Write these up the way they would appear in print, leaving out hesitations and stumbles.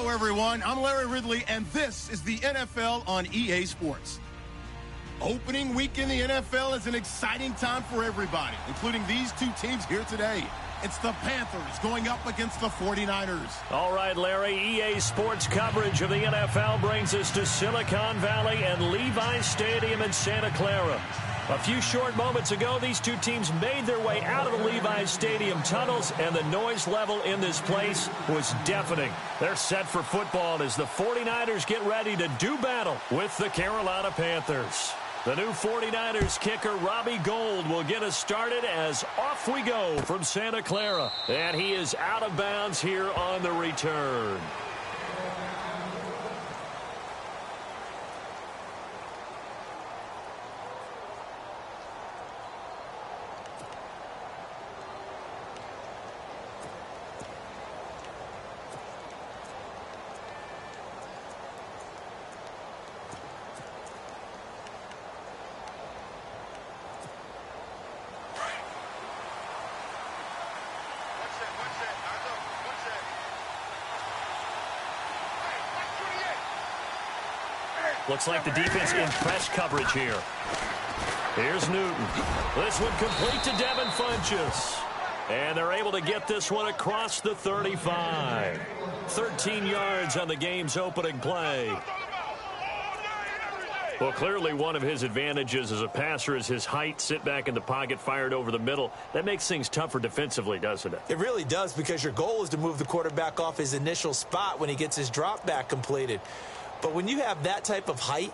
Hello, everyone. I'm Larry Ridley, and this is the NFL on EA Sports. Opening week in the NFL is an exciting time for everybody, including these two teams here today. It's the Panthers going up against the 49ers. All right, Larry, EA Sports coverage of the NFL brings us to Silicon Valley and Levi Stadium in Santa Clara. A few short moments ago, these two teams made their way out of the Levi Stadium tunnels, and the noise level in this place was deafening. They're set for football as the 49ers get ready to do battle with the Carolina Panthers. The new 49ers kicker, Robbie Gould, will get us started as off we go from Santa Clara. And he is out of bounds here on the return. Looks like the defense in press coverage here. Here's Newton. This one complete to Devin Funchess. And they're able to get this one across the 35. 13 yards on the game's opening play. Well, clearly one of his advantages as a passer is his height. Sit back in the pocket, fired over the middle. That makes things tougher defensively, doesn't it? It really does, because your goal is to move the quarterback off his initial spot when he gets his drop back completed. But when you have that type of height,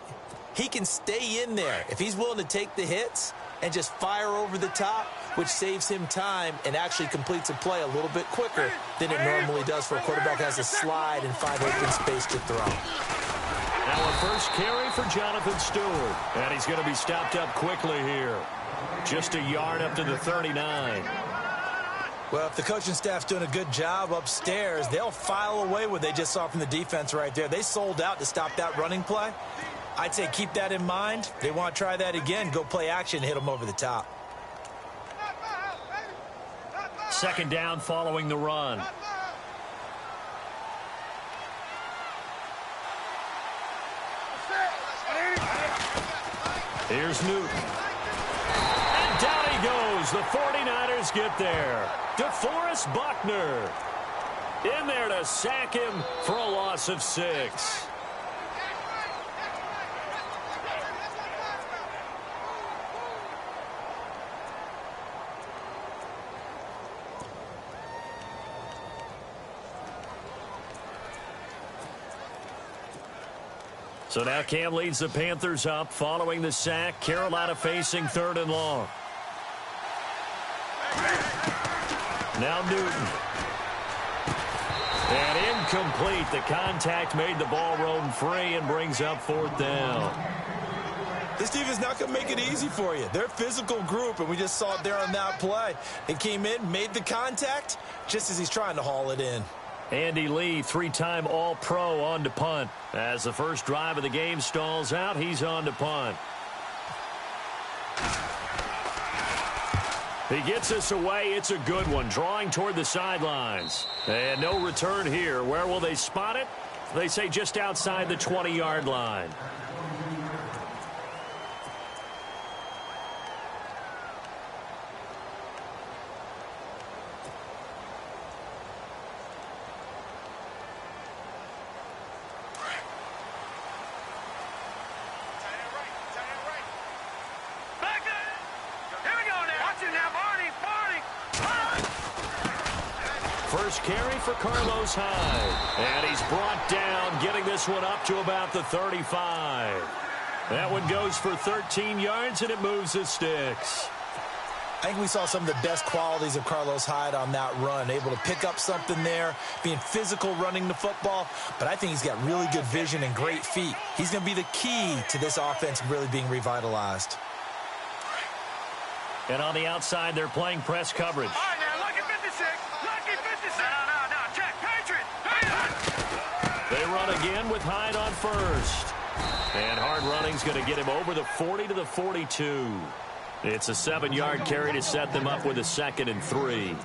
he can stay in there if he's willing to take the hits and just fire over the top, which saves him time and actually completes a play a little bit quicker than it normally does for a quarterback who has to slide and find open space to throw. Now a first carry for Jonathan Stewart. And he's going to be stopped up quickly here. Just a yard up to the 39. Well, if the coaching staff's doing a good job upstairs, they'll file away what they just saw from the defense right there. They sold out to stop that running play. I'd say keep that in mind. They want to try that again, go play action, hit them over the top. Second down following the run. Here's Newton. And down he goes. The 49ers get there. DeForest Buckner in there to sack him for a loss of 6. So now Cam leads the Panthers up following the sack. Carolina facing 3rd and long. Now Newton. And incomplete. The contact made the ball roam free and brings up 4th down. This defense is not going to make it easy for you. They're a physical group, and we just saw it there on that play. It came in, made the contact, just as he's trying to haul it in. Andy Lee, 3-time All-Pro, on to punt. As the first drive of the game stalls out, he's on to punt. He gets us away. It's a good one, drawing toward the sidelines. And no return here. Where will they spot it? They say just outside the 20-yard line. First carry for Carlos Hyde. And he's brought down, getting this one up to about the 35. That one goes for 13 yards, and it moves the sticks. I think we saw some of the best qualities of Carlos Hyde on that run. Able to pick up something there, being physical running the football. But I think he's got really good vision and great feet. He's going to be the key to this offense really being revitalized. And on the outside, they're playing press coverage. All right, now, lucky 56. Lucky 56. No, check. Patriot. They run again with Hyde on first. And hard running's going to get him over the 40 to the 42. It's a 7-yard carry to set them up with a 2nd and 3.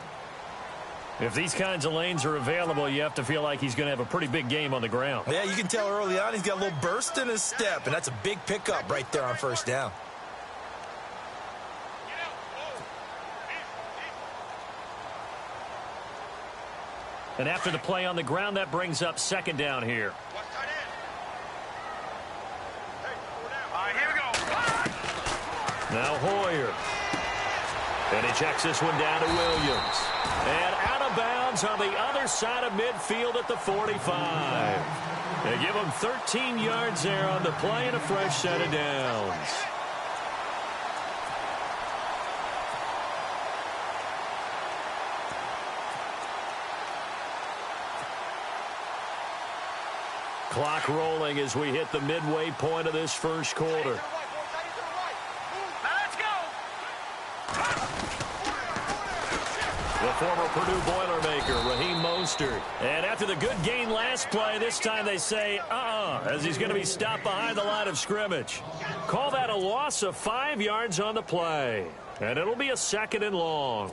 If these kinds of lanes are available, you have to feel like he's going to have a pretty big game on the ground. Yeah, you can tell early on he's got a little burst in his step, and that's a big pickup right there on first down. And after the play on the ground, that brings up second down here. All right, here we go. Now Hoyer. And he checks this one down to Williams. And out of bounds on the other side of midfield at the 45. They give him 13 yards there on the play and a fresh set of downs. Clock rolling as we hit the midway point of this first quarter. The former Purdue Boilermaker, Raheem Mostert. And after the good gain last play, this time they say, as he's going to be stopped behind the line of scrimmage. Call that a loss of 5 yards on the play. And it'll be a second and long.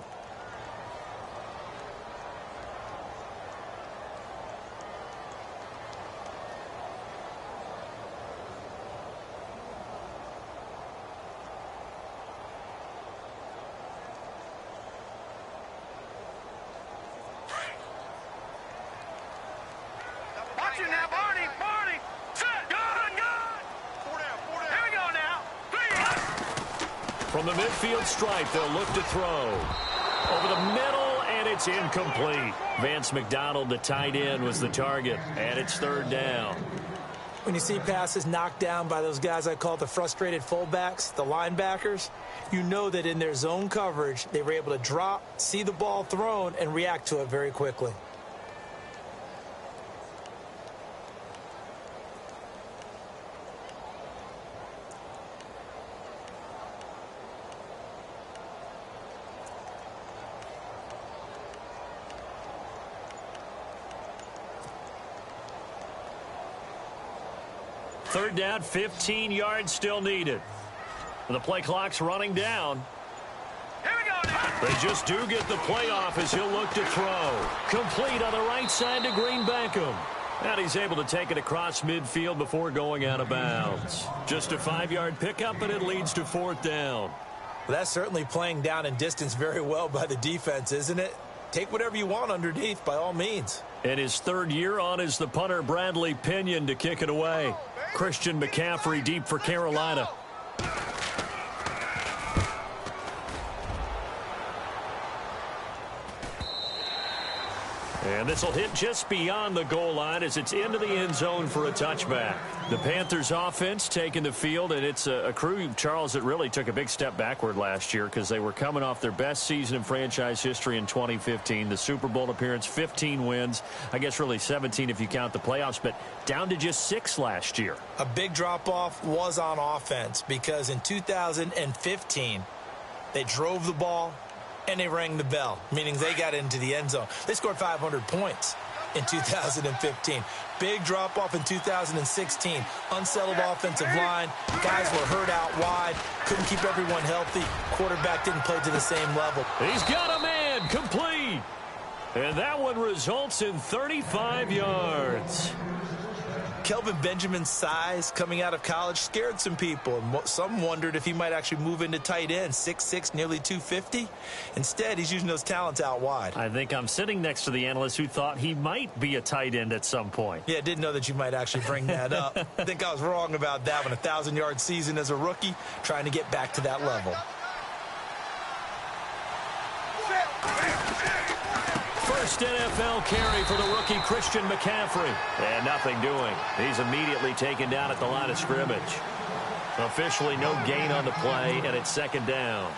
From the midfield stripe, they'll look to throw. Over the middle, and it's incomplete. Vance McDonald, the tight end, was the target, and it's third down. When you see passes knocked down by those guys I call the frustrated fullbacks, the linebackers, you know that in their zone coverage, they were able to drop, see the ball thrown, and react to it very quickly. Third down, 15 yards still needed. The play clock's running down. Here we go now. They just do get the play off as he'll look to throw. Complete on the right side to Green Beckham. And he's able to take it across midfield before going out of bounds. Just a 5-yard pickup, and it leads to fourth down. Well, that's certainly playing down in distance very well by the defense, isn't it? Take whatever you want underneath, by all means. And his third year on is the punter Bradley Pinion to kick it away. Christian McCaffrey deep for Carolina. And this will hit just beyond the goal line as it's into the end zone for a touchback. The Panthers offense taking the field, and it's a crew, Charles, that really took a big step backward last year because they were coming off their best season in franchise history in 2015. The Super Bowl appearance, 15 wins. I guess really 17 if you count the playoffs, but down to just 6 last year. A big drop-off was on offense because in 2015, they drove the ball, and they rang the bell, meaning they got into the end zone. They scored 500 points in 2015. Big drop-off in 2016. Unsettled offensive line. Guys were hurt out wide. Couldn't keep everyone healthy. Quarterback didn't play to the same level. He's got a man complete. And that one results in 35 yards. Kelvin Benjamin's size coming out of college scared some people, and some wondered if he might actually move into tight end, 6'6", nearly 250. Instead, he's using those talents out wide. I think I'm sitting next to the analyst who thought he might be a tight end at some point. Yeah, didn't know that you might actually bring that up. I think I was wrong about that one. 1,000-yard season as a rookie, trying to get back to that level. First NFL carry for the rookie Christian McCaffrey. And nothing doing. He's immediately taken down at the line of scrimmage. Officially no gain on the play, and it's second down.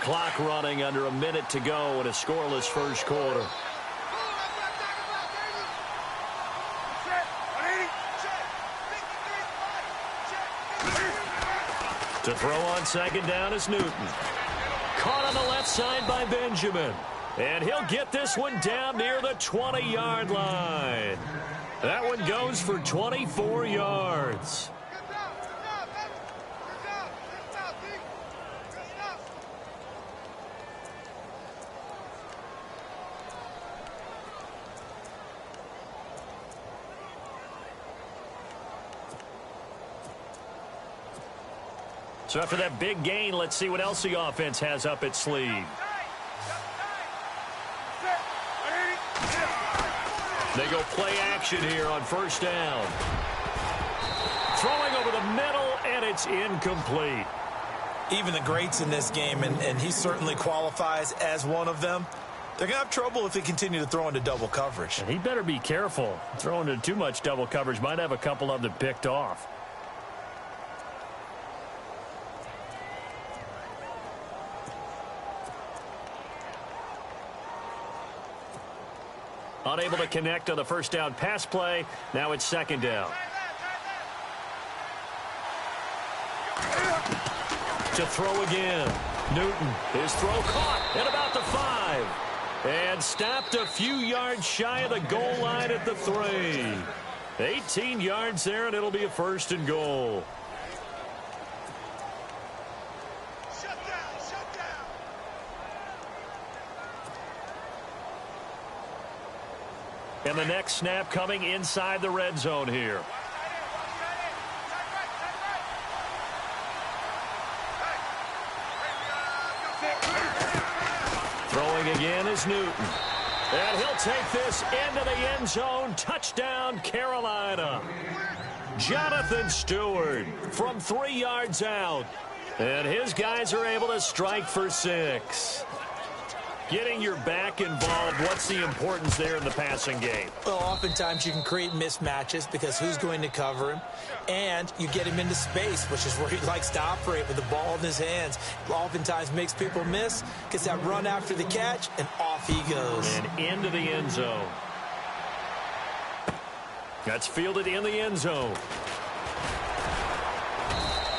Clock running under a minute to go in a scoreless first quarter. To throw on second down is Newton. Caught on the left side by Benjamin. And he'll get this one down near the 20-yard line. That one goes for 24 yards. So after that big gain, let's see what else the offense has up its sleeve. They go play action here on first down. Throwing over the middle, and it's incomplete. Even the greats in this game, and he certainly qualifies as one of them, they're going to have trouble if they continue to throw into double coverage. And he better be careful. Throwing into too much double coverage might have a couple of them picked off. Unable to connect on the first down pass play. Now it's second down. To throw again. Newton, his throw caught at about the 5. And stopped a few yards shy of the goal line at the 3. 18 yards there, and it'll be a first and goal. And the next snap coming inside the red zone here. Throwing again is Newton. And he'll take this into the end zone. Touchdown, Carolina. Jonathan Stewart from 3 yards out. And his guys are able to strike for 6. Getting your back involved, what's the importance there in the passing game? Well, oftentimes you can create mismatches because who's going to cover him? And you get him into space, which is where he likes to operate with the ball in his hands. Oftentimes makes people miss, gets that run after the catch, and off he goes. And into the end zone. That's fielded in the end zone.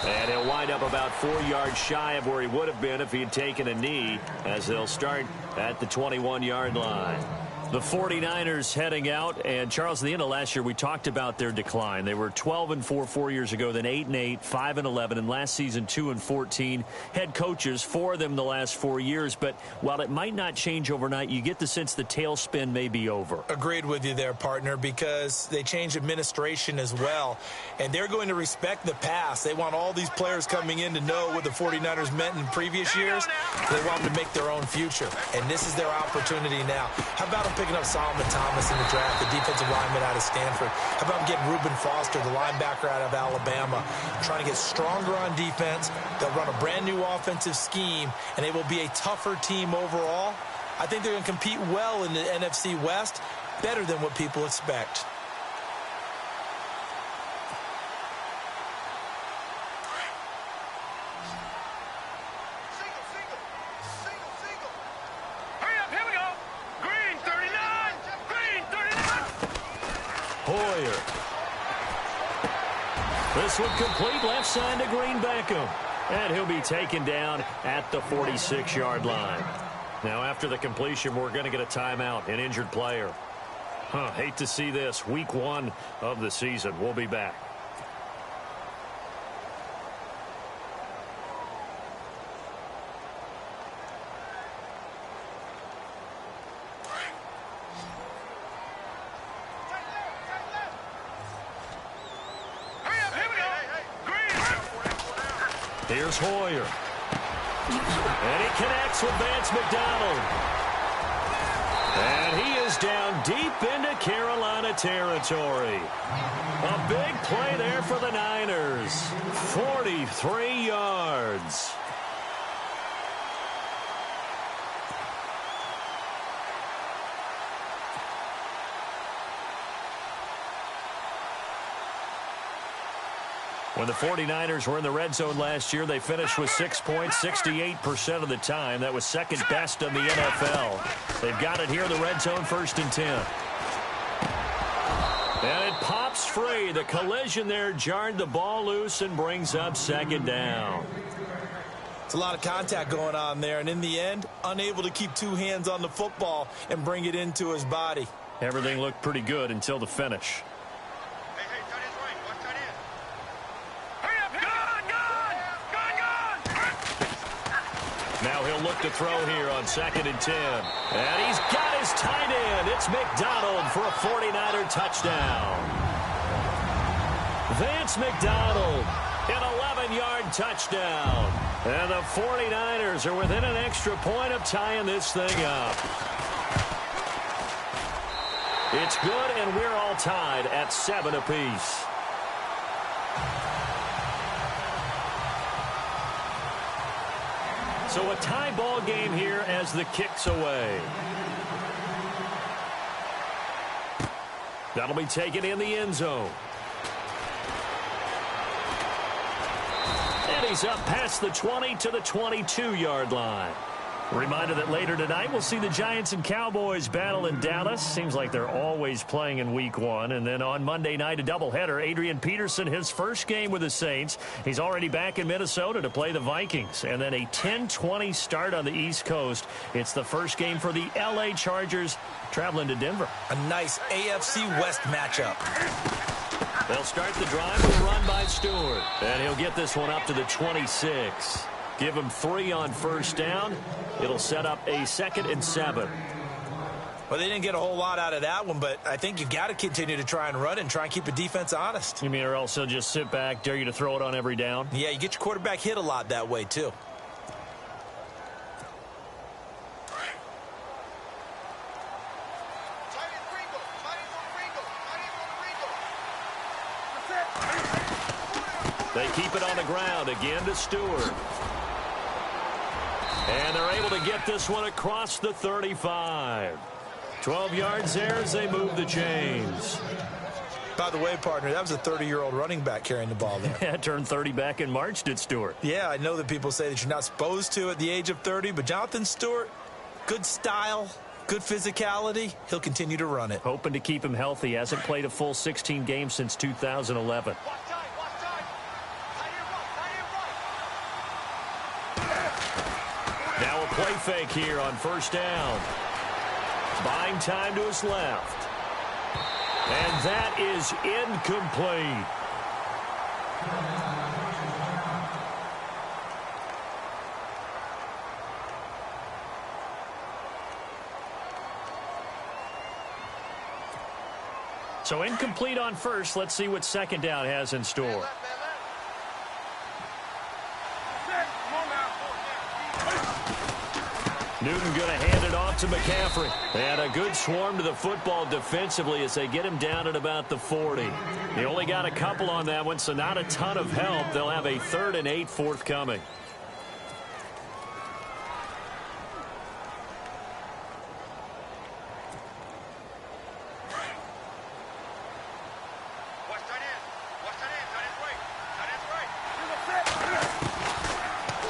And he'll wind up about 4 yards shy of where he would have been if he had taken a knee, as they'll start at the 21-yard line. The 49ers heading out, and Charles, at the end of last year, we talked about their decline. They were 12-4 4 years ago, then 8-8, 5-11, and last season 2-14. Head coaches, 4 of them the last 4 years, but while it might not change overnight, you get the sense the tailspin may be over. Agreed with you there, partner, because they changed administration as well, and they're going to respect the pass. They want all these players coming in to know what the 49ers meant in previous years. They want them to make their own future, and this is their opportunity now. How about them picking up Solomon Thomas in the draft, the defensive lineman out of Stanford? How about getting Reuben Foster, the linebacker out of Alabama, trying to get stronger on defense? They'll run a brand new offensive scheme, and they will be a tougher team overall. I think they're going to compete well in the NFC West, better than what people expect. This one complete, left side to Green Beckham. And he'll be taken down at the 46-yard line. Now, after the completion, we're going to get a timeout, an injured player. Hate to see this. Week 1 of the season. We'll be back. Here's Hoyer. And he connects with Vance McDonald. And he is down deep into Carolina territory. A big play there for the Niners. 43 yards. When the 49ers were in the red zone last year, they finished with 6 points 68% of the time. That was second best in the NFL. They've got it here in the red zone, 1st and 10. And it pops free. The collision there jarred the ball loose and brings up second down. It's a lot of contact going on there, and in the end, unable to keep 2 hands on the football and bring it into his body. Everything looked pretty good until the finish. Now he'll look to throw here on 2nd and 10. And he's got his tight end. It's McDonald for a 49er touchdown. Vance McDonald An 11-yard touchdown. And the 49ers are within an extra point of tying this thing up. It's good, and we're all tied at 7 apiece. So a tie ball game here as the kick's away. That'll be taken in the end zone. And he's up past the 20 to the 22-yard line. Reminder that later tonight we'll see the Giants and Cowboys battle in Dallas. Seems like they're always playing in week 1. And then on Monday night, a doubleheader. Adrian Peterson, his first game with the Saints. He's already back in Minnesota to play the Vikings. And then a 10-20 start on the East Coast. It's the first game for the L.A. Chargers traveling to Denver. A nice AFC West matchup. They'll start the drive with a run by Stewart. And he'll get this one up to the 26. Give him 3 on first down. It'll set up a 2nd and 7. Well, they didn't get a whole lot out of that one, but I think you've got to continue to try and run and try and keep the defense honest. You mean, or else they'll just sit back, dare you to throw it on every down? Yeah, you get your quarterback hit a lot that way, too. They keep it on the ground again to Stewart. And they're able to get this one across the 35. 12 yards there as they move the chains. By the way, partner, that was a 30-year-old running back carrying the ball there. Yeah, turned 30 back in March, did Stewart. Yeah, I know that people say that you're not supposed to at the age of 30, but Jonathan Stewart, good style, good physicality. He'll continue to run it. Hoping to keep him healthy. Hasn't played a full 16 games since 2011. Now a play fake here on first down. Buying time to his left. And that is incomplete. So incomplete on first. Let's see what second down has in store. Newton going to hand it off to McCaffrey. And a good swarm to the football defensively as they get him down at about the 40. He only got a couple on that one, so not a ton of help. They'll have a 3rd and 8 forthcoming.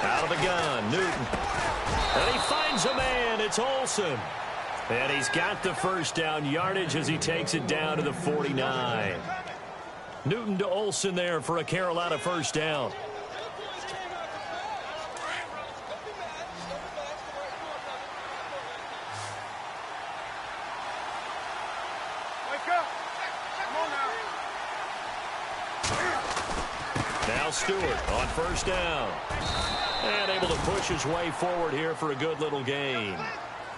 Out of the gun, Newton. And he finds a man. It's Olsen. And he's got the first down yardage as he takes it down to the 49. Newton to Olsen there for a Carolina first down. Now Stewart on first down. And able to push his way forward here for a good little gain.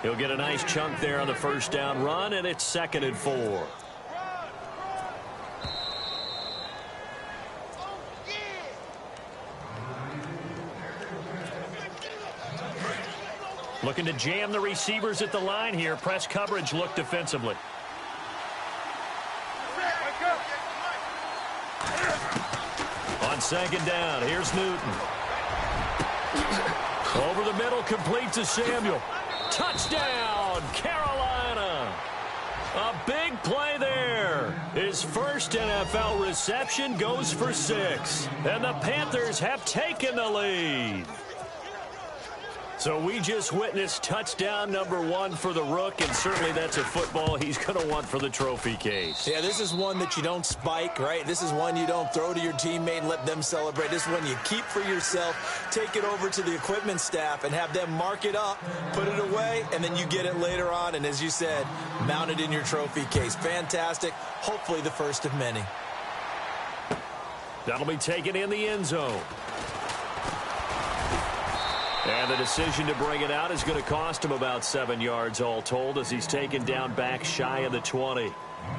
He'll get a nice chunk there on the first down run, and it's 2nd and 4. Looking to jam the receivers at the line here. Press coverage look defensively. On second down, here's Newton. Over the middle, complete to Samuel. Touchdown, Carolina. A big play there. His first NFL reception goes for 6. And the Panthers have taken the lead. So we just witnessed touchdown number 1 for the Rook, and certainly that's a football he's going to want for the trophy case. Yeah, this is one that you don't spike, right? This is one you don't throw to your teammate and let them celebrate. This is one you keep for yourself, take it over to the equipment staff and have them mark it up, put it away, and then you get it later on, and as you said, mount it in your trophy case. Fantastic. Hopefully the first of many. That'll be taken in the end zone. And the decision to bring it out is going to cost him about 7 yards all told as he's taken down back shy of the 20.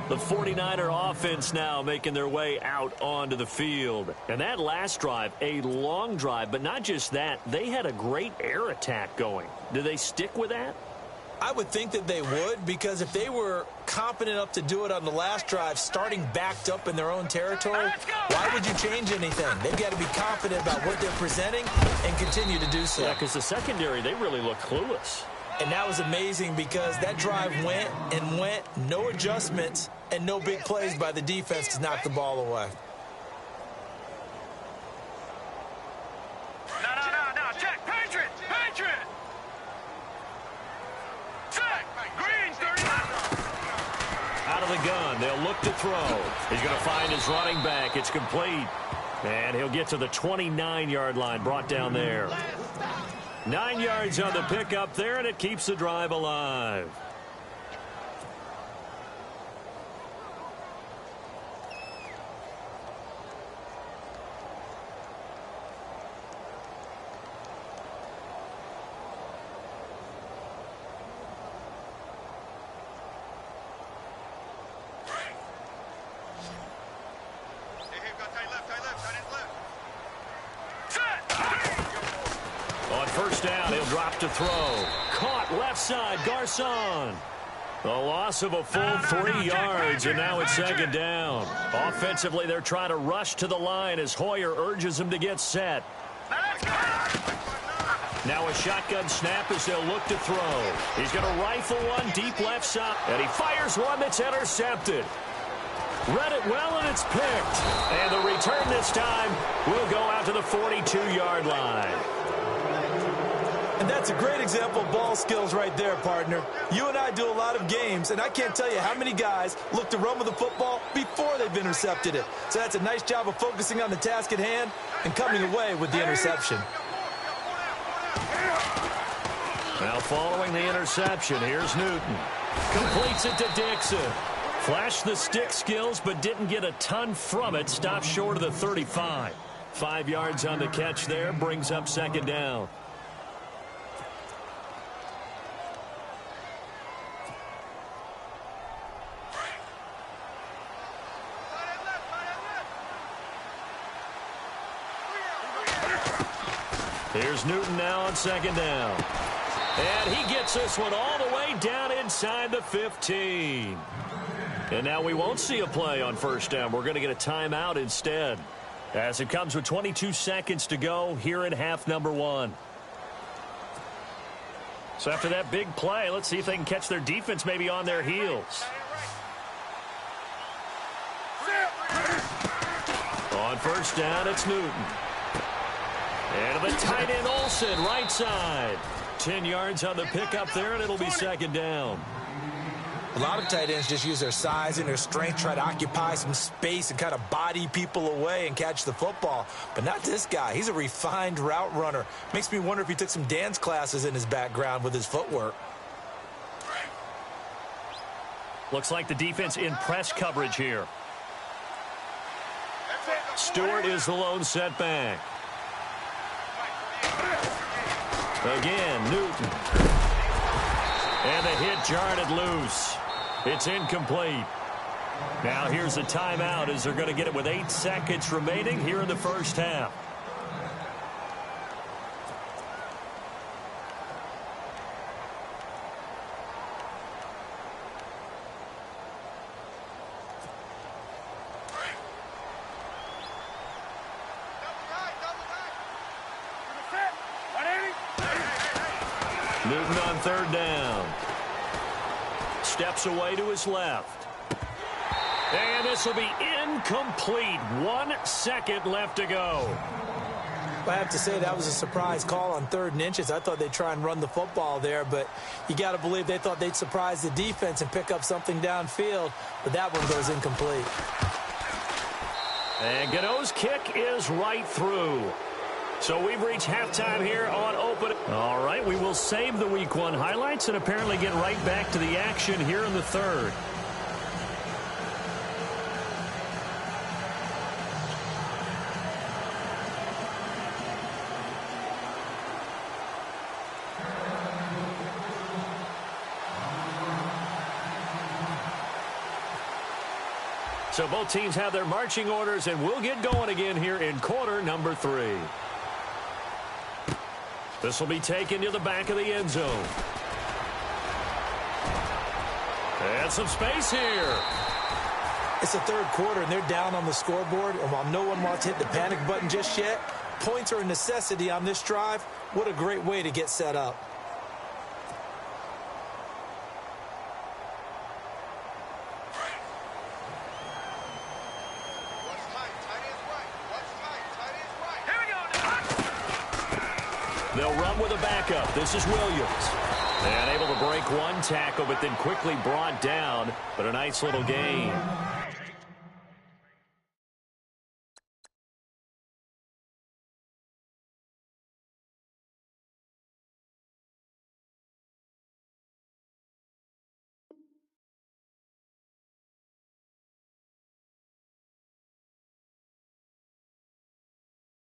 The 49er offense now making their way out onto the field. And that last drive, a long drive, but not just that, they had a great air attack going. Do they stick with that? I would think that they would, because if they were confident enough to do it on the last drive, starting backed up in their own territory, why would you change anything? They've got to be confident about what they're presenting and continue to do so. Yeah, because the secondary, they really look clueless. And that was amazing because that drive went and went, no adjustments, and no big plays by the defense to knock the ball away. No, check, Patriot! Check, Green, 39. Out of the gun, they'll look to throw. He's going to find his running back. It's complete. And he'll get to the 29-yard line, brought down there. 9 yards on the pickup there, and it keeps the drive alive. On first down, he'll drop to throw. Caught left side, Garcon. A loss of a full 3 yards, and now it's second down. Offensively, they're trying to rush to the line as Hoyer urges them to get set. Now a shotgun snap as they'll look to throw. He's going to rifle one deep left side, and he fires one that's intercepted. Read it well, and it's picked. And the return this time will go out to the 42-yard line. And that's a great example of ball skills right there, partner. You and I do a lot of games, and I can't tell you how many guys look to run with the football before they've intercepted it. So that's a nice job of focusing on the task at hand and coming away with the interception. Now following the interception, here's Newton. Completes it to Dixon. Flashed the stick skills, but didn't get a ton from it. Stopped short of the 35. 5 yards on the catch there, brings up second down. Here's Newton now on second down. And he gets this one all the way down inside the 15. And now we won't see a play on first down. We're going to get a timeout instead, as it comes with 22 seconds to go here in half number one. So after that big play, let's see if they can catch their defense maybe on their heels. On first down, it's Newton. And to the tight end, Olsen, right side. 10 yards on the pickup there, and it'll be second down. A lot of tight ends just use their size and their strength, try to occupy some space and kind of body people away and catch the football. But not this guy. He's a refined route runner. Makes me wonder if he took some dance classes in his background with his footwork. Looks like the defense in press coverage here. Stewart is the lone setback. Again, Newton. And the hit jarred it loose. It's incomplete. Now here's a timeout as they're going to get it with 8 seconds remaining here in the first half. Newton on third down. Steps away to his left. And this will be incomplete. 1 second left to go. I have to say that was a surprise call on 3rd and inches. I thought they'd try and run the football there, but you got to believe they thought they'd surprise the defense and pick up something downfield, but that one goes incomplete. And Gano's kick is right through. So we've reached halftime here on open. All right, we will save the Week 1 highlights and apparently get right back to the action here in the third. So both teams have their marching orders, and we'll get going again here in quarter number 3. This will be taken to the back of the end zone. And some space here. It's the third quarter, and they're down on the scoreboard. And while no one wants to hit the panic button just yet, points are a necessity on this drive. What a great way to get set up. They'll run with a backup. This is Williams. And able to break one tackle, but then quickly brought down. But a nice little gain.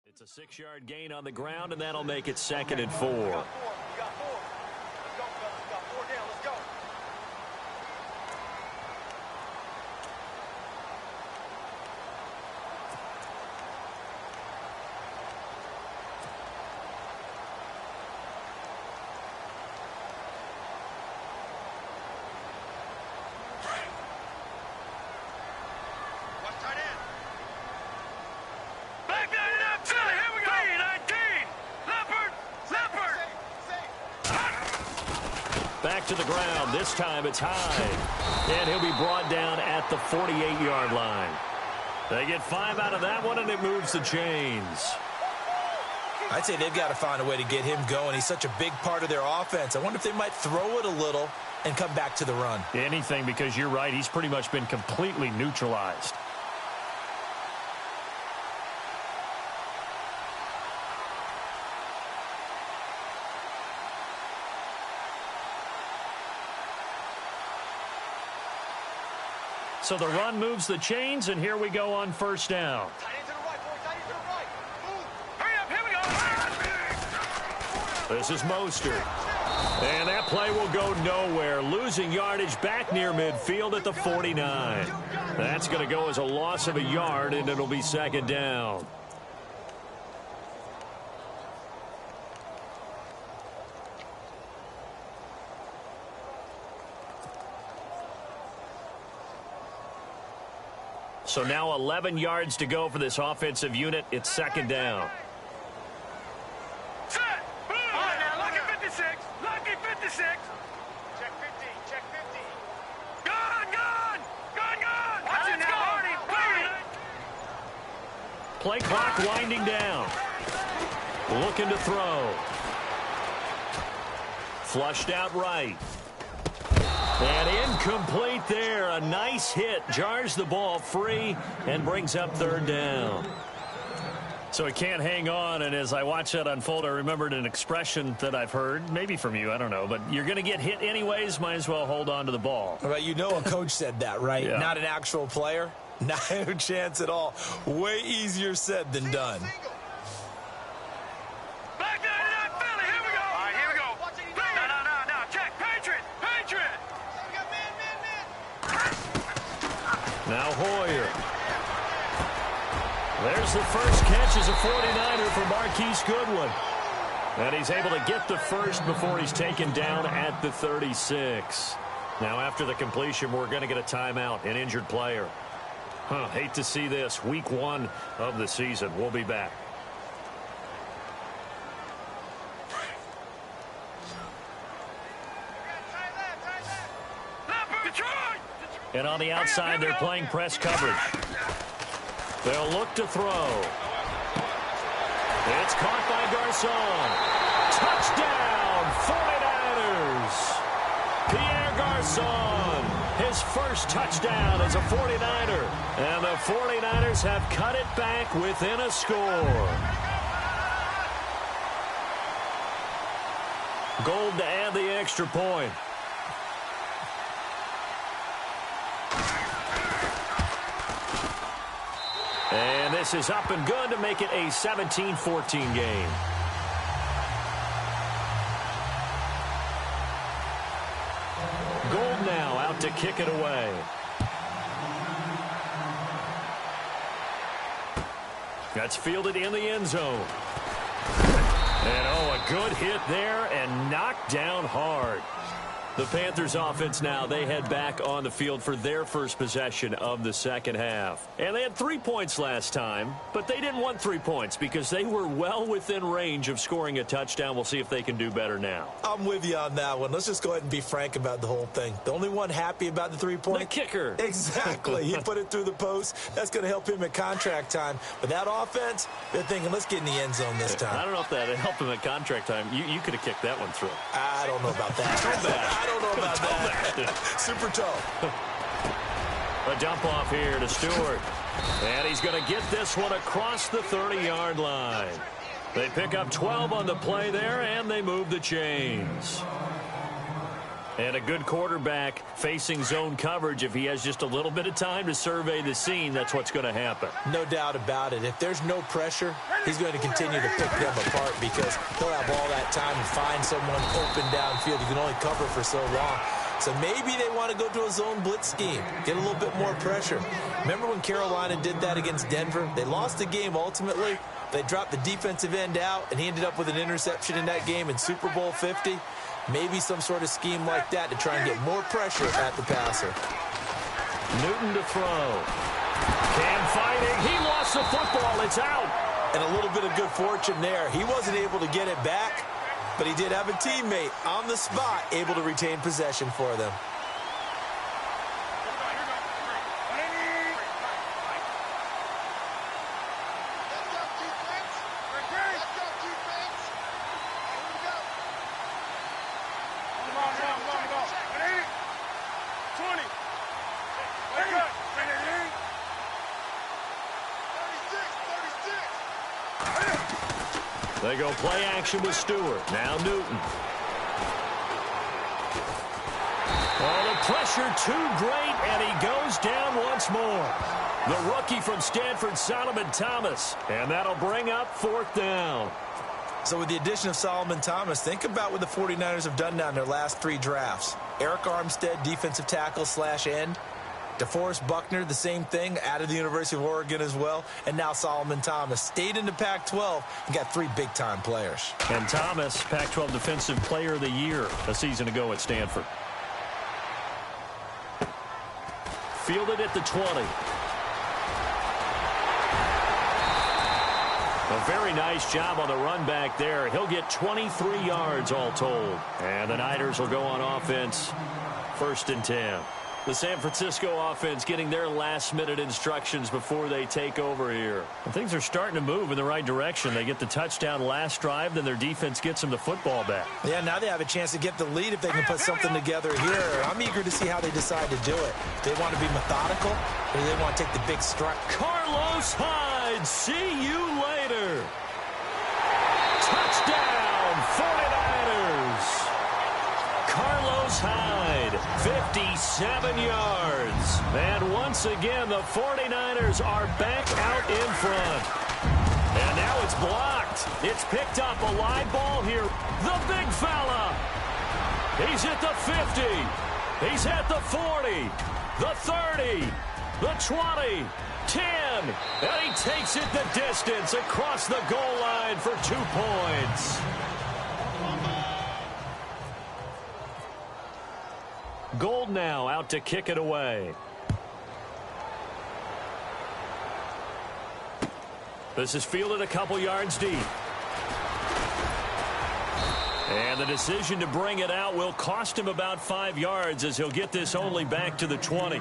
It's a 6-yard gain on the ground, and that'll make it 2nd and 4. We got 4. Let's go, fellas. We got 4 down. Let's go. Watch tight end. Back down it up, Philly. Here we go. 19. Leopard. Leopard. Back to the ground. This time it's high. And he'll be brought down at the 48-yard line. They get 5 out of that one, and it moves the chains. I'd say they've got to find a way to get him going. He's such a big part of their offense. I wonder if they might throw it a little and come back to the run. Anything, because you're right. He's pretty much been completely neutralized. So the run moves the chains, and here we go on 1st down. Tight end to the right, boys. Tight end to the right. Move. Hurry up. Here we go. This is Mostert. And that play will go nowhere. Losing yardage back near midfield at the 49. That's going to go as a loss of a yard, and it'll be 2nd down. So now 11 yards to go for this offensive unit. It's 2nd down. Set. All right, now, lucky 56. Lucky 56. Check 50. Check 50. Gone, gone. Gone, gone. Watch it now, Hardy. Play clock winding down. Looking to throw. Flushed out right. And incomplete there. A nice hit. Jars the ball free and brings up 3rd down. So he can't hang on, and as I watch that unfold, I remembered an expression that I've heard, maybe from you, I don't know, but you're going to get hit anyways, might as well hold on to the ball. Well, you know a coach said that, right? Yeah. Not an actual player. No chance at all. Way easier said than done. Back down it up, Philly. Here we go. All right, here we go. No. Check. Patriot. Patriot. Now Hoyer. There's the first catch as a 49er for Marquise Goodwin. And he's able to get the first before he's taken down at the 36. Now after the completion, we're going to get a timeout, an injured player. Hate to see this. Week 1 of the season. We'll be back. And on the outside, they're playing press coverage. They'll look to throw. It's caught by Garçon. Touchdown, 49ers. Pierre Garçon, his first touchdown as a 49er. And the 49ers have cut it back within a score. Gold to add the extra point. And this is up and good to make it a 17-14 game. Gold now out to kick it away. That's fielded in the end zone. And, a good hit there and knocked down hard. The Panthers offense now, they head back on the field for their first possession of the second half. And they had 3 points last time, but they didn't want 3 points because they were well within range of scoring a touchdown. We'll see if they can do better now. I'm with you on that one. Let's just go ahead and be frank about the whole thing. The only one happy about the 3-point? The kicker. Exactly. He put it through the post. That's going to help him at contract time. But that offense, they're thinking, let's get in the end zone this time. I don't know if that helped him at contract time. You could have kicked that one through. I don't know about that. I don't know about that. Super tough. A dump off here to Stewart. And he's going to get this one across the 30-yard line. They pick up 12 on the play there, and they move the chains. And a good quarterback facing zone coverage. If he has just a little bit of time to survey the scene, that's what's going to happen. No doubt about it. If there's no pressure, he's going to continue to pick them apart because he'll have all that time to find someone open downfield. He can only cover for so long. So maybe they want to go to a zone blitz scheme, get a little bit more pressure. Remember when Carolina did that against Denver? They lost the game ultimately. They dropped the defensive end out, and he ended up with an interception in that game in Super Bowl 50. Maybe some sort of scheme like that to try and get more pressure at the passer. Newton to throw. Cam fighting. He lost the football. It's out. And a little bit of good fortune there. He wasn't able to get it back, but he did have a teammate on the spot able to retain possession for them. They go play action with Stewart. Now Newton. Oh, the pressure too great, and he goes down once more. The rookie from Stanford, Solomon Thomas. And that'll bring up 4th down. So with the addition of Solomon Thomas, think about what the 49ers have done now in their last 3 drafts. Eric Armstead, defensive tackle / end. DeForest Buckner, the same thing, out of the University of Oregon as well. And now Solomon Thomas stayed in the Pac-12 and got 3 big-time players. And Thomas, Pac-12 Defensive Player of the Year a season ago at Stanford. Fielded at the 20. A very nice job on the run back there. He'll get 23 yards all told. And the Niners will go on offense. 1st and 10. The San Francisco offense getting their last-minute instructions before they take over here. And things are starting to move in the right direction. They get the touchdown last drive, then their defense gets them the football back. Yeah, now they have a chance to get the lead if they can put something together here. I'm eager to see how they decide to do it. Do they want to be methodical, or do they want to take the big strike? Carlos Hyde, see you later. Touchdown, 49ers. Carlos Hyde, 57 yards. And once again, the 49ers are back out in front. And now it's blocked. It's picked up, a live ball here. The big fella. He's at the 50. He's at the 40. The 30. The 20. 10. And he takes it the distance across the goal line for 2 points. Gold now out to kick it away. This is fielded a couple yards deep. And the decision to bring it out will cost him about 5 yards as he'll get this only back to the 20.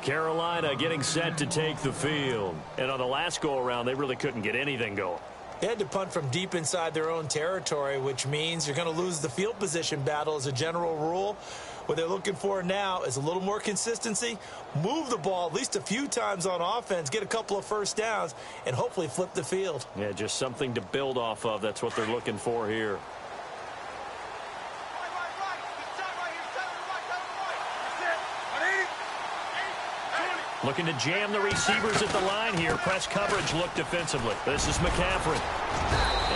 Carolina getting set to take the field. And on the last go-around, they really couldn't get anything going. They had to punt from deep inside their own territory, which means you're going to lose the field position battle as a general rule. What they're looking for now is a little more consistency, move the ball at least a few times on offense, get a couple of first downs, and hopefully flip the field. Yeah, just something to build off of. That's what they're looking for here. Looking to jam the receivers at the line here. Press coverage look defensively. This is McCaffrey.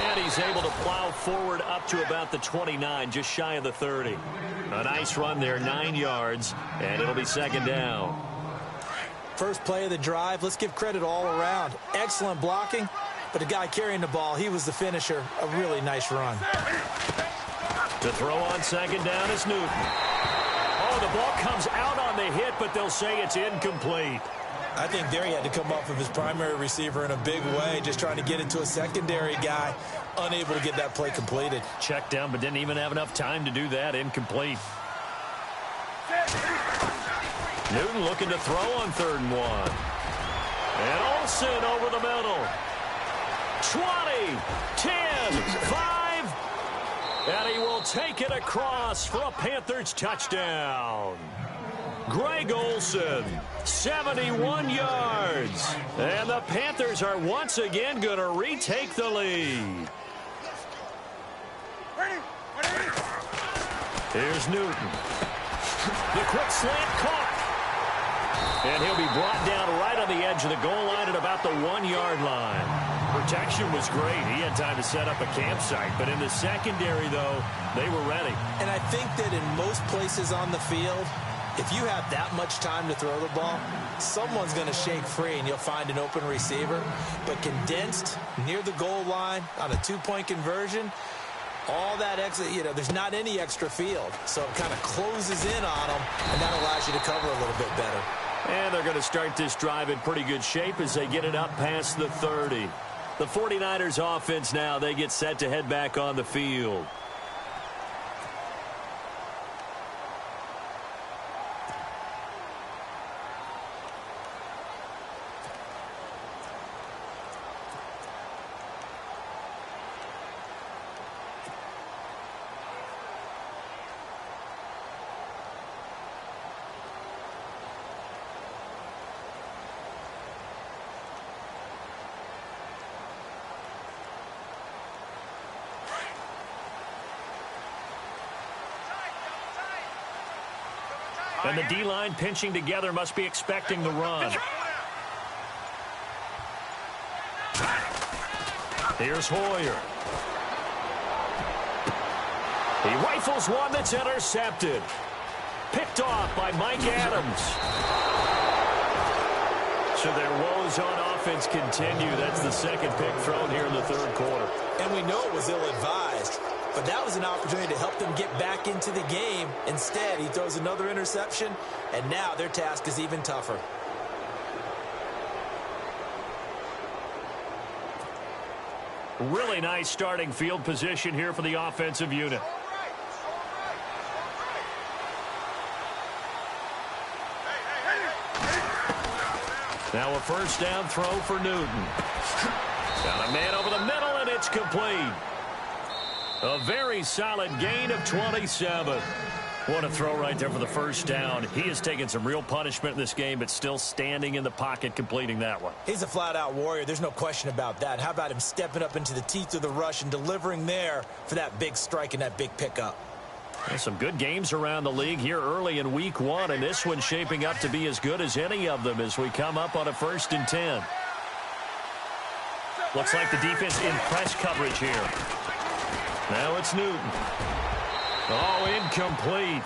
And he's able to plow forward up to about the 29, just shy of the 30. A nice run there, 9 yards, and it'll be 2nd down. First play of the drive, let's give credit all around. Excellent blocking but the guy carrying the ball, he was the finisher. A really nice run. To throw on second down is Newton. Oh, the ball comes out on the hit, but they'll say it's incomplete. I think there he had to come off of his primary receiver in a big way, just trying to get it to a secondary guy, unable to get that play completed. Checked down, but didn't even have enough time to do that. Incomplete. Newton looking to throw on 3rd and 1. And Olsen over the middle. 20, 10, 5. And he will take it across for a Panthers touchdown. Greg Olsen, 71 yards. And the Panthers are once again going to retake the lead. Here's Newton. The quick slant caught. And he'll be brought down right on the edge of the goal line at about the 1-yard line. Protection was great. He had time to set up a campsite. But in the secondary, though, they were ready. And I think that in most places on the field, if you have that much time to throw the ball, someone's going to shake free and you'll find an open receiver. But condensed near the goal line on a 2-point conversion, all that extra, there's not any extra field. So it kind of closes in on them, and that allows you to cover a little bit better. And they're going to start this drive in pretty good shape as they get it up past the 30. The 49ers offense now, they get set to head back on the field. And the D-line pinching together must be expecting the run. Here's Hoyer. He rifles one that's intercepted. Picked off by Mike Adams. So their woes on offense continue. That's the second pick thrown here in the 3rd quarter. And we know it was ill-advised. But that was an opportunity to help them get back into the game. Instead, he throws another interception, and now their task is even tougher. Really nice starting field position here for the offensive unit. Now a first down throw for Newton. Got a man over the middle, and it's complete. A very solid gain of 27. What a throw right there for the first down. He has taken some real punishment in this game, but still standing in the pocket completing that one. He's a flat-out warrior. There's no question about that. How about him stepping up into the teeth of the rush and delivering there for that big strike and that big pickup? There's some good games around the league here early in week 1, and this one's shaping up to be as good as any of them as we come up on a 1st and 10. Looks like the defense in press coverage here. Now it's Newton. Oh, incomplete.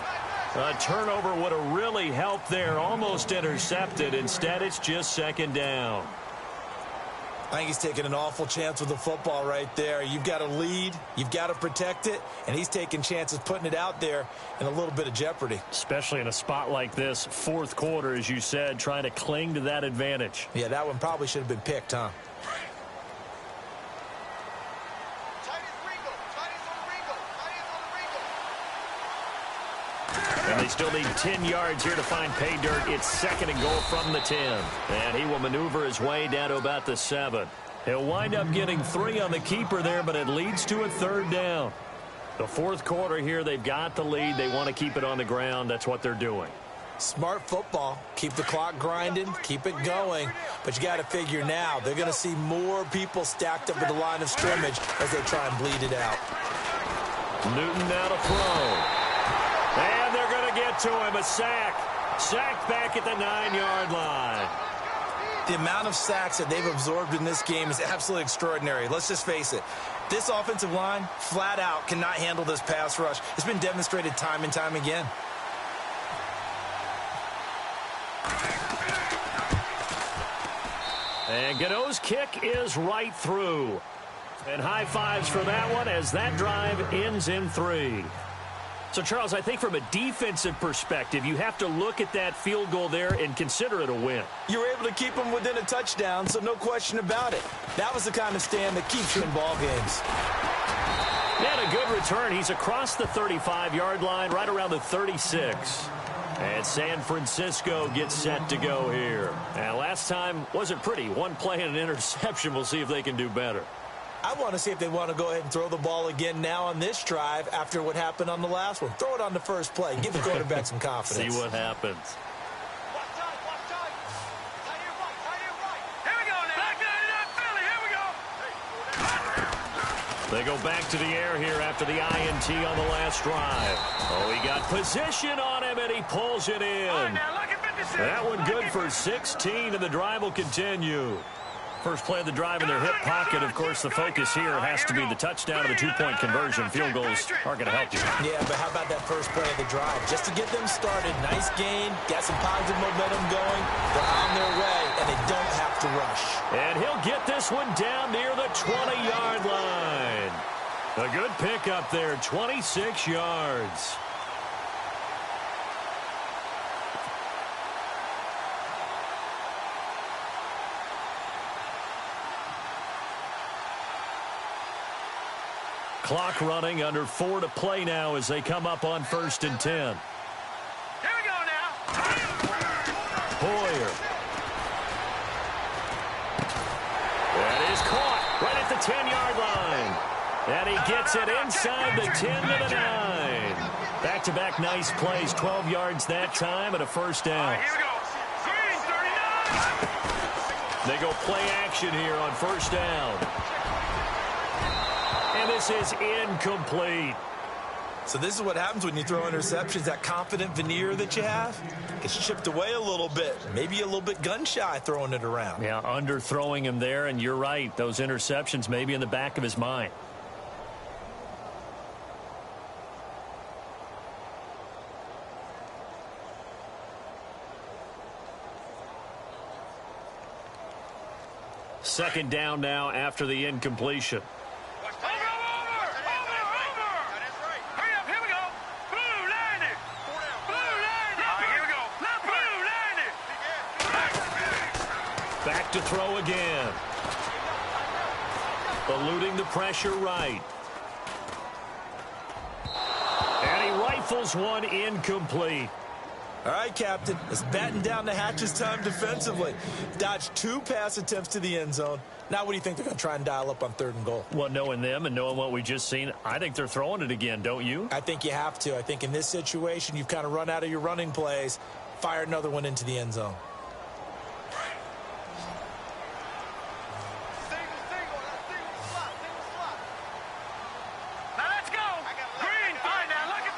A turnover would have really helped there. Almost intercepted. Instead, it's just 2nd down. I think he's taking an awful chance with the football right there. You've got to lead. You've got to protect it. And he's taking chances putting it out there in a little bit of jeopardy. Especially in a spot like this, 4th quarter, as you said, trying to cling to that advantage. Yeah, that one probably should have been picked, huh? And they still need 10 yards here to find pay dirt. It's 2nd and goal from the 10. And he will maneuver his way down to about the 7. He'll wind up getting 3 on the keeper there, but it leads to a 3rd down. The 4th quarter here, they've got the lead. They want to keep it on the ground. That's what they're doing. Smart football. Keep the clock grinding. Keep it going. But you got to figure now, they're going to see more people stacked up at the line of scrimmage as they try and bleed it out. Newton now to throw. And they're going to get to him. A sack. Sacked back at the 9-yard line. The amount of sacks that they've absorbed in this game is absolutely extraordinary. Let's just face it. This offensive line, flat out, cannot handle this pass rush. It's been demonstrated time and time again. And Gano's kick is right through. And high fives for that one as that drive ends in 3. So, Charles, I think from a defensive perspective, you have to look at that field goal there and consider it a win. You were able to keep them within a touchdown, so no question about it. That was the kind of stand that keeps you in ball games. And a good return. He's across the 35-yard line, right around the 36. And San Francisco gets set to go here. And last time wasn't pretty. One play and an interception. We'll see if they can do better. I want to see if they want to go ahead and throw the ball again now on this drive after what happened on the last one. Throw it on the first play. Give the quarterback some confidence. See what happens. Here we go now. Back 99 Philly. Here we go. They go back to the air here after the INT on the last drive. Oh, he got position on him, and he pulls it in. All right, now, lucky 56. That one good for 16, and the drive will continue. First play of the drive in their hip pocket. Of course, the focus here has to be the touchdown of the two-point conversion. Field goals aren't going to help you. Yeah, but how about that first play of the drive? Just to get them started. Nice gain. Got some positive momentum going. They're on their way, and they don't have to rush. And he'll get this one down near the 20-yard line. A good pickup there, 26 yards. Clock running, under 4 to play now as they come up on 1st and 10. Here we go now. Hoyer. That is caught right at the 10-yard line. And he gets it inside the 10 to the 9. Back-to-back nice plays, 12 yards that time and a first down. Here we go. Green, 39. They go play action here on first down. And this is incomplete. So this is what happens when you throw interceptions. That confident veneer that you have gets chipped away a little bit. Maybe a little bit gun-shy throwing it around. Yeah, underthrowing him there, and you're right. Those interceptions may be in the back of his mind. Second down now after the incompletion. Back to throw again. Eluding the pressure right. And he rifles one incomplete. All right, Captain. Let's batten down the hatches time defensively. Dodged 2 pass attempts to the end zone. Now what do you think they're going to try and dial up on 3rd and goal? Well, knowing them and knowing what we just seen, I think they're throwing it again, don't you? I think you have to. I think in this situation, you've kind of run out of your running plays. Fire another one into the end zone.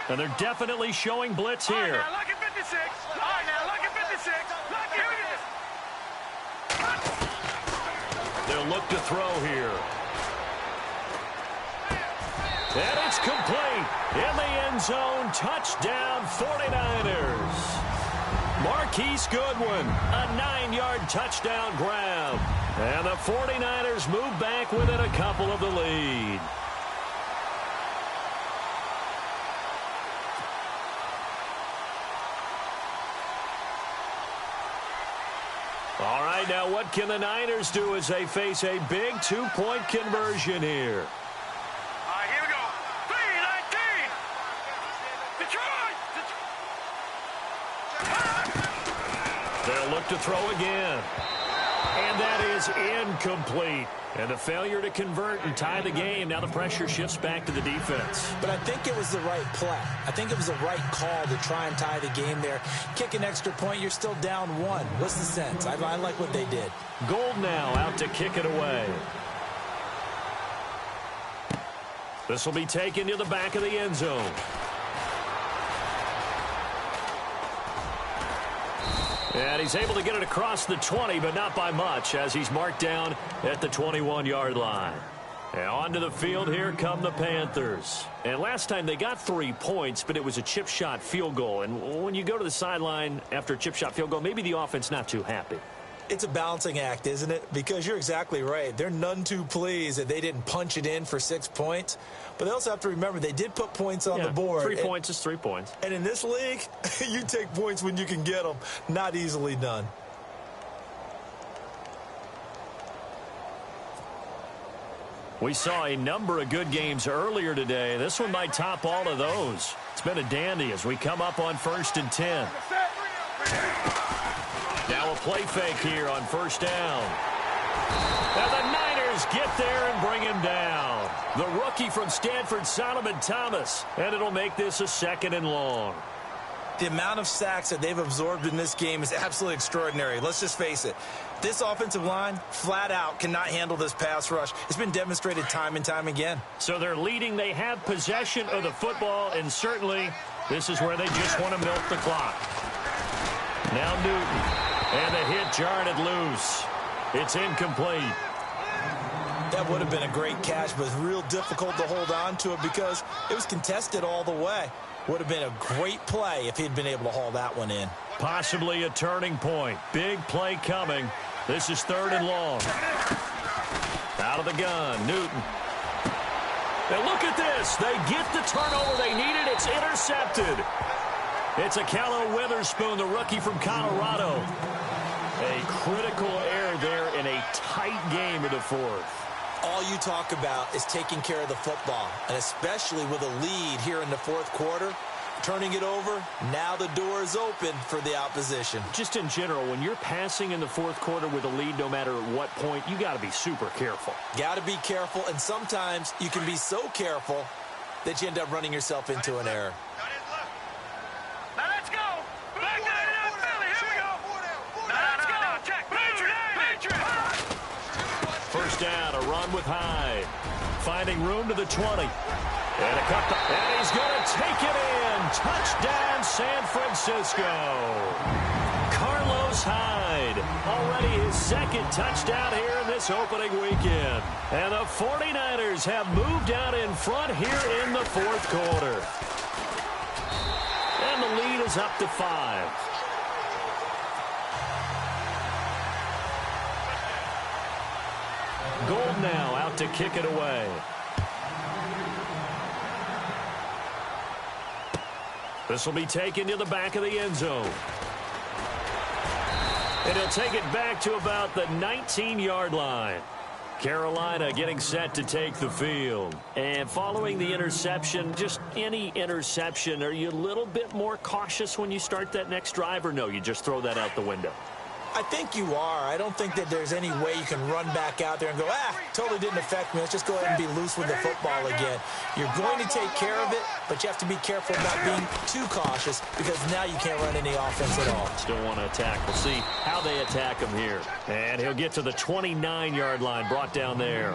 And they're definitely showing blitz here. All right, now, lucky 56. All right, now, lucky 56. Lucky, here it is. They'll look to throw here. And it's complete. In the end zone, touchdown 49ers. Marquise Goodwin, a 9-yard touchdown grab. And the 49ers move back within a couple of the lead. All right, now what can the Niners do as they face a big 2-point conversion here? All right, here we go. 3-19. Detroit. They'll look to throw again. And that is incomplete. And a failure to convert and tie the game. Now the pressure shifts back to the defense. But I think it was the right play. I think it was the right call to try and tie the game there. Kick an extra point, you're still down 1. What's the sense? I like what they did. Gold now out to kick it away. This will be taken to the back of the end zone. And he's able to get it across the 20, but not by much, as he's marked down at the 21-yard line. And onto the field, here come the Panthers. And last time they got 3 points, but it was a chip shot field goal. And when you go to the sideline after a chip shot field goal, maybe the offense not too happy. It's a balancing act, isn't it? Because you're exactly right. They're none too pleased that they didn't punch it in for 6 points. But they also have to remember they did put points on the board. 3 points is 3 points. And in this league, you take points when you can get them. Not easily done. We saw a number of good games earlier today. This one might top all of those. It's been a dandy as we come up on 1st and 10. Now a play fake here on 1st down. And the Niners get there and bring him down. The rookie from Stanford, Solomon Thomas. And it'll make this a 2nd and long. The amount of sacks that they've absorbed in this game is absolutely extraordinary. Let's just face it. This offensive line, flat out, cannot handle this pass rush. It's been demonstrated time and time again. So they're leading. They have possession of the football, and certainly this is where they just want to milk the clock. Now Newton. And the hit jarred it loose. It's incomplete. That would have been a great catch, but it's real difficult to hold on to it because it was contested all the way. Would have been a great play if he'd been able to haul that one in. Possibly a turning point. Big play coming. This is 3rd and long. Out of the gun, Newton. Now look at this. They get the turnover they needed. It's intercepted. It's a Callow Witherspoon, the rookie from Colorado. A critical error there in a tight game in the 4th. All you talk about is taking care of the football, and especially with a lead here in the 4th quarter, turning it over, now the door is open for the opposition. Just in general, when you're passing in the 4th quarter with a lead, no matter at what point, you got to be super careful. Got to be careful, and sometimes you can be so careful that you end up running yourself into an error. Now let's go. Back nine out, Philly. Here we go. Now let's go. Check. Patriot. 1st down, a run with Hyde. Finding room to the 20. And a cut. And he's going to take it in. Touchdown, San Francisco. Carlos Hyde. Already his 2nd touchdown here in this opening weekend. And the 49ers have moved out in front here in the 4th quarter. And the lead is up to 5. Gold now out to kick it away. This will be taken to the back of the end zone. And he'll take it back to about the 19-yard line. Carolina getting set to take the field. And following the interception, just any interception, are you a little bit more cautious when you start that next drive, or no, you just throw that out the window? I think you are. I don't think that there's any way you can run back out there and go, totally didn't affect me. Let's just go ahead and be loose with the football again. You're going to take care of it, but you have to be careful about being too cautious because now you can't run any offense at all. Still want to attack. We'll see how they attack him here. And he'll get to the 29-yard line, brought down there.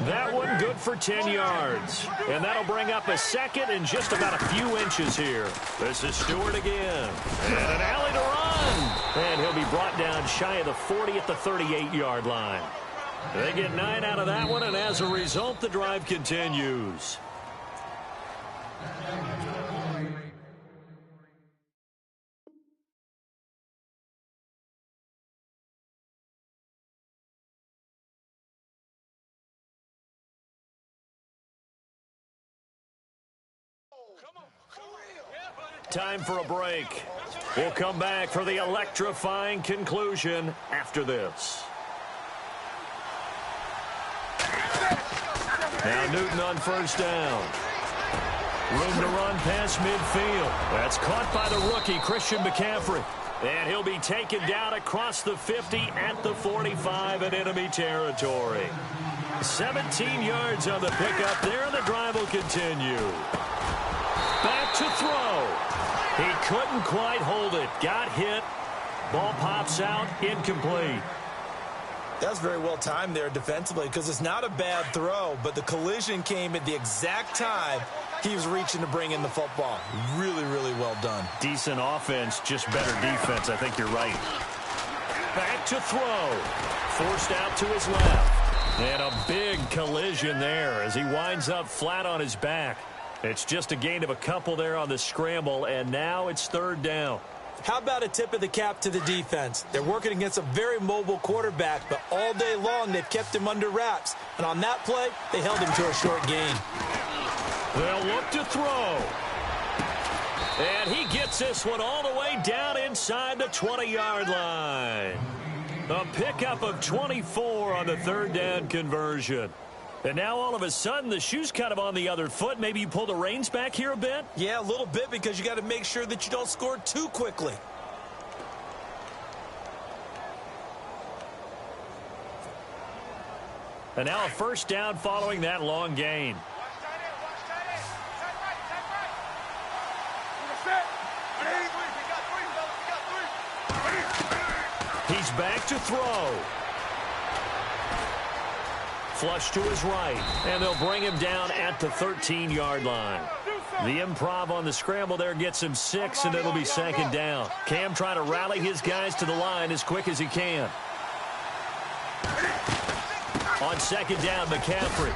That one good for 10 yards. And that'll bring up a 2nd and just about a few inches here. This is Stewart again. And an alley to run. And he'll be brought down shy of the 40 at the 38-yard line. They get 9 out of that one, and as a result, the drive continues. Time for a break. We'll come back for the electrifying conclusion after this. Now Newton on 1st down. Room to run past midfield. That's caught by the rookie, Christian McCaffrey. And he'll be taken down across the 50 at the 45 in enemy territory. 17 yards on the pickup there, and the drive will continue. Back to throw. He couldn't quite hold it. Got hit. Ball pops out. Incomplete. That's very well timed there defensively because it's not a bad throw, but the collision came at the exact time he was reaching to bring in the football. Really, really well done. Decent offense, just better defense. I think you're right. Back to throw. Forced out to his left. And a big collision there as he winds up flat on his back. It's just a gain of a couple there on the scramble, and now it's 3rd down. How about a tip of the cap to the defense? They're working against a very mobile quarterback, but all day long they've kept him under wraps. And on that play, they held him to a short gain. They'll look to throw. And he gets this one all the way down inside the 20-yard line. A pickup of 24 on the third down conversion. And now all of a sudden the shoe's kind of on the other foot. Maybe you pull the reins back here a bit? Yeah, a little bit, because you got to make sure that you don't score too quickly. And now a first down following that long gain. He's back to throw. Flush to his right, and they'll bring him down at the 13-yard line. The improv on the scramble there gets him 6, and it'll be second down. Cam trying to rally his guys to the line as quick as he can. On second down, McCaffrey.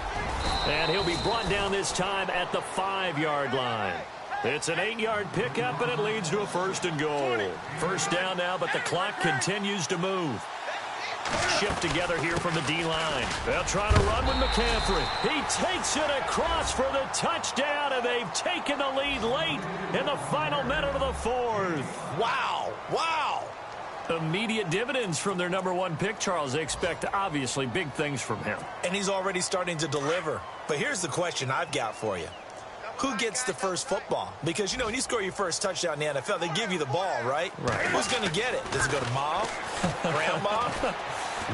And he'll be brought down this time at the 5-yard line. It's an 8-yard pickup, and it leads to a first and goal. First down now, but the clock continues to move. Shift together here from the D-line. They'll try to run with McCaffrey. He takes it across for the touchdown, and they've taken the lead late in the final minute of the fourth. Wow. Wow. Immediate dividends from their number 1 pick, Charles. They expect, obviously, big things from him. And he's already starting to deliver. But here's the question I've got for you. Who gets the first football? Because, you know, when you score your first touchdown in the NFL, they give you the ball, right? Right. Who's going to get it? Does it go to mom, grandma,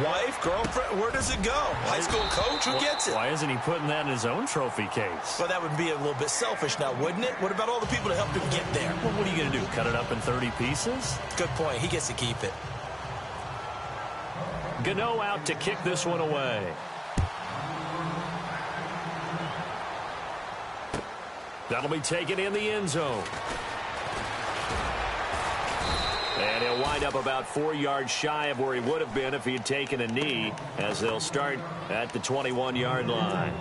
wife, girlfriend? Where does it go? High school coach? Who gets it? Why isn't he putting that in his own trophy case? Well, that would be a little bit selfish now, wouldn't it? What about all the people to help him get there? Well, what are you going to do, cut it up in 30 pieces? Good point. He gets to keep it. Gano out to kick this one away. That'll be taken in the end zone. And he'll wind up about 4 yards shy of where he would have been if he had taken a knee, as they'll start at the 21-yard line.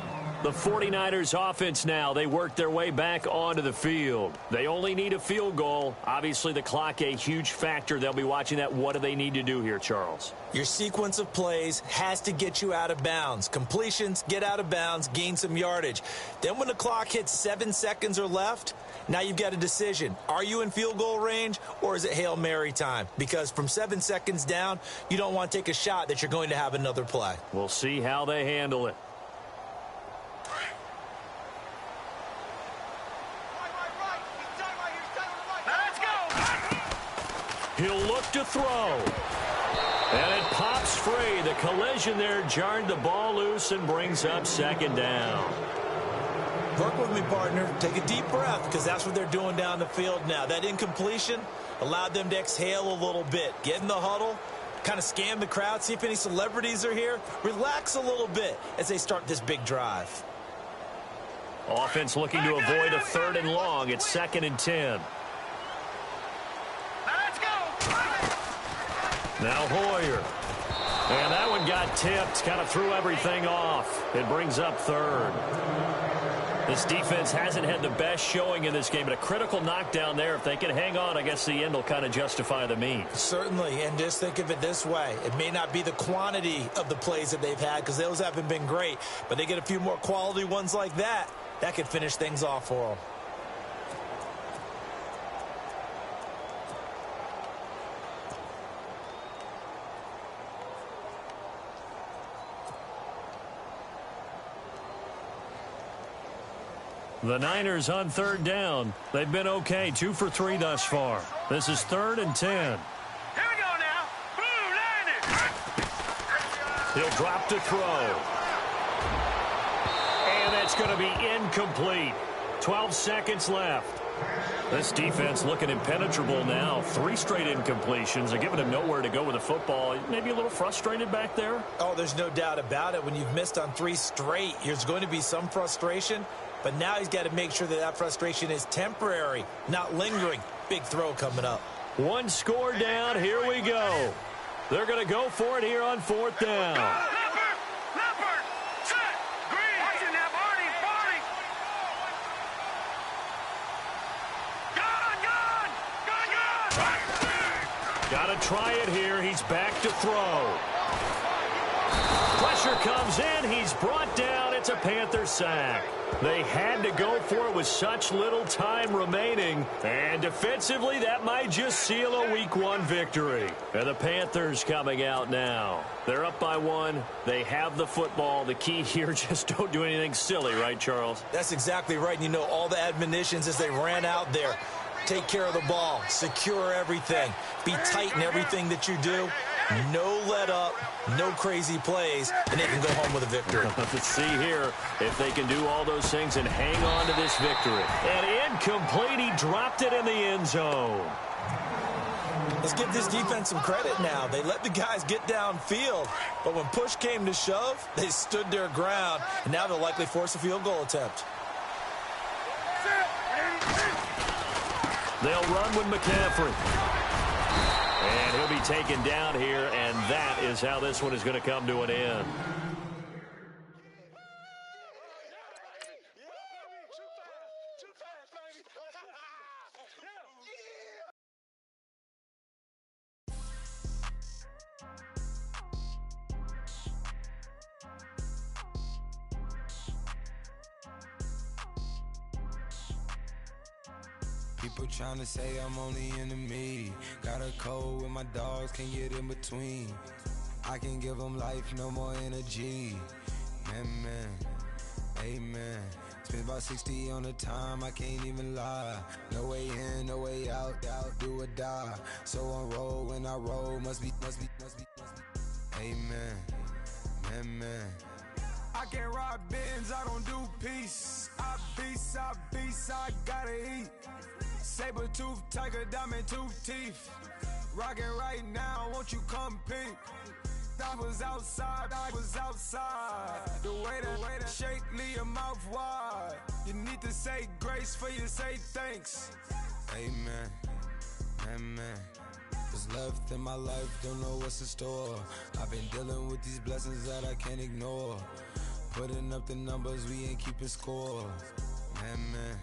The 49ers offense now, they work their way back onto the field. They only need a field goal. Obviously, the clock a huge factor. They'll be watching that. What do they need to do here, Charles? Your sequence of plays has to get you out of bounds. Completions, get out of bounds, gain some yardage. Then when the clock hits 7 seconds or left, now you've got a decision. Are you in field goal range, or is it Hail Mary time? Because from 7 seconds down, you don't want to take a shot that you're going to have another play. We'll see how they handle it. He'll look to throw. And it pops free. The collision there jarred the ball loose and brings up second down. Work with me, partner. Take a deep breath, because that's what they're doing down the field now. That incompletion allowed them to exhale a little bit. Get in the huddle, kind of scan the crowd, see if any celebrities are here. Relax a little bit as they start this big drive. Offense looking to avoid a 3rd and long. It's 2nd and 10. Now Hoyer. And that one got tipped, kind of threw everything off. It brings up 3rd. This defense hasn't had the best showing in this game, but a critical knockdown there. If they can hang on, I guess the end will kind of justify the means. Certainly, and just think of it this way. It may not be the quantity of the plays that they've had, because those haven't been great, but they get a few more quality ones like that. That could finish things off for them. The Niners on 3rd down. They've been okay, 2 for 3 thus far. This is 3rd and 10. Here we go now. Blue Niners. He'll drop to throw. And that's going to be incomplete. 12 seconds left. This defense looking impenetrable now. 3 straight incompletions. They're giving him nowhere to go with the football. Maybe a little frustrated back there? Oh, there's no doubt about it. When you've missed on 3 straight, there's going to be some frustration. But now he's got to make sure that that frustration is temporary, not lingering. Big throw coming up. 1 score down. Here we go. They're going to go for it here on 4th down. Leopard, set, green. Watching that, Barney. Gone. try it here. He's back to throw. Pressure comes in. He's brought down. It's a Panther sack. They had to go for it with such little time remaining. And defensively, that might just seal a Week 1 victory. And the Panthers coming out now. They're up by 1. They have the football. The key here, just don't do anything silly, right, Charles? That's exactly right. And you know, all the admonitions as they ran out there. Take care of the ball. Secure everything. Be tight in everything that you do. No let up, no crazy plays, and they can go home with a victory. Let's see here if they can do all those things and hang on to this victory. And incomplete, he dropped it in the end zone. Let's give this defense some credit now. They let the guys get downfield, but when push came to shove, they stood their ground, and now they'll likely force a field goal attempt. They'll run with McCaffrey. And he'll be taken down here, and that is how this one is going to come to an end. People trying to say I'm only in the me. Got a cold with my dogs, can't get in between. I can give them life, no more energy. Man, amen. Spent about 60 on the time, I can't even lie. No way in, no way out, do or die. So on roll when I roll, must be. Amen, man. I can't ride Benz, I don't do peace. I beast, I gotta eat. Saber tooth, tiger, diamond tooth teeth. Rockin' right now, won't you come peep? I was outside. The way that shake, leave your mouth wide. You need to say grace for you say thanks. Amen. What's left in my life, don't know what's in store. I've been dealing with these blessings that I can't ignore. Putting up the numbers, we ain't keeping score. Amen.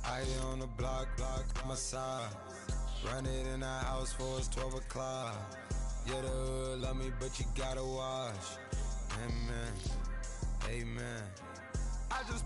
I on the block, my side. Run it in the house for it's 12 o'clock. Yeah, the hood love me, but you gotta watch. Amen. I just